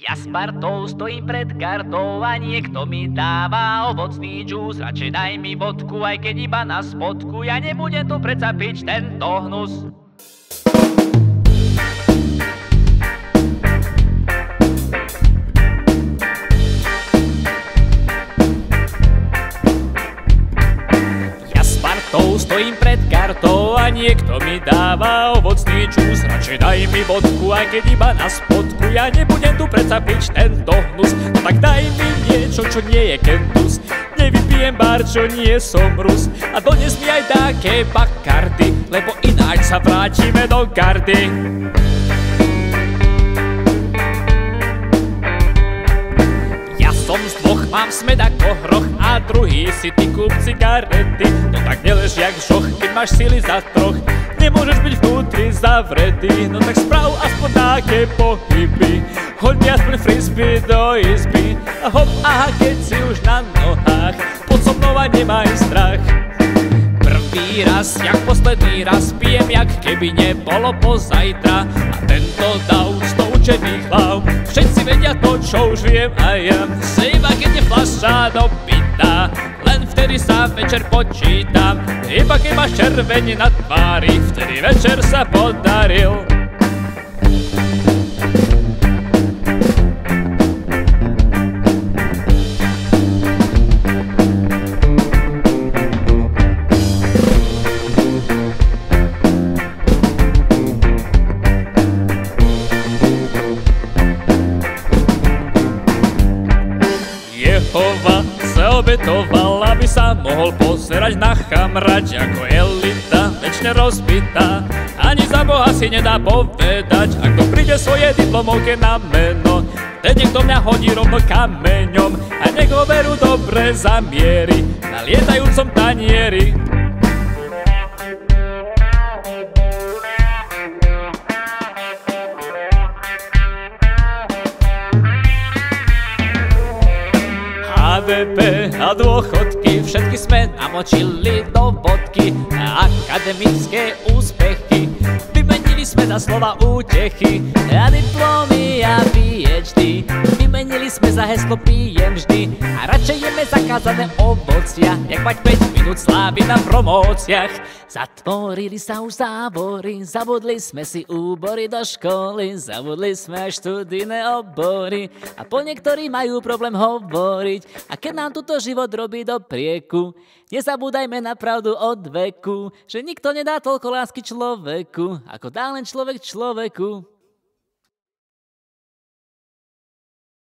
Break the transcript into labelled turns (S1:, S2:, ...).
S1: Ja s partou stojím pred kartou a niekto mi dáva ovocný džús. Radšej daj mi vodku, aj keď iba na spodku. Ja nebudem tu predsa piť tento hnus. Ja s partou stojím pred kartou a niekto mi dáva ovocný džús. Radšej daj mi vodku, aj keď iba na spodku. Ja nebudem tu predsa piť tento hnus. No tak daj mi niečo, čo nie je kentus. Nevypijem bar, čo nie som Rus. A dones mi aj také bakardy, lebo ináč sa vrátime do gardy. Ja som z dvoch, mám smed ako hroch a druhý si ty kúp cigarety. No tak nelež jak žoch, keď máš sily za troch. Nemôžeš byť vnútri zavretý, no tak sprav aspoň také pohyby. Hoď mi aspoň frisbee do izby. A hop, aha, keď si už na nohách, poď so mnou a nemaj strach. Prvý raz, jak posledný raz, pijem jak keby nebolo pozajtra. A tento dav z toučených hlav, všetci vedia to, čo už viem aj ja. Se iba keď je fľaša dopitá, len vtedy sa večer počítam. Iba keď máš červeň na tvári, vtedy večer sa podaril. Jehova sa obetoval, aby sa mohol pozerať na chamrať. Ako elita, večne rozbitá, ani za Boha si nedá povedať. Ak to príde svoje diplomovke na meno, teď niekto mňa hodí rovno kameňom. A nech ho berú dobre zamiery na lietajúcom tanieri. HDP a dôchodky, všetky sme namočili do vodky. A akademické úspechy vymenili sme za slova útechy. A diplomy a PhD vymenili sme za heslo pijem vždy. A radšej jeme zakázané ovocia, jak mať 5 minút slávy na promóciách. Zatvorili sa už zábory, zabudli sme si úbory do školy, zabudli sme aj študijné obory. A po niektorí majú problém hovoriť. A keď nám tuto život robí do prieku, nezabúdajme na pravdu od veku, že nikto nedá toľko lásky človeku, ako dá len človek človeku.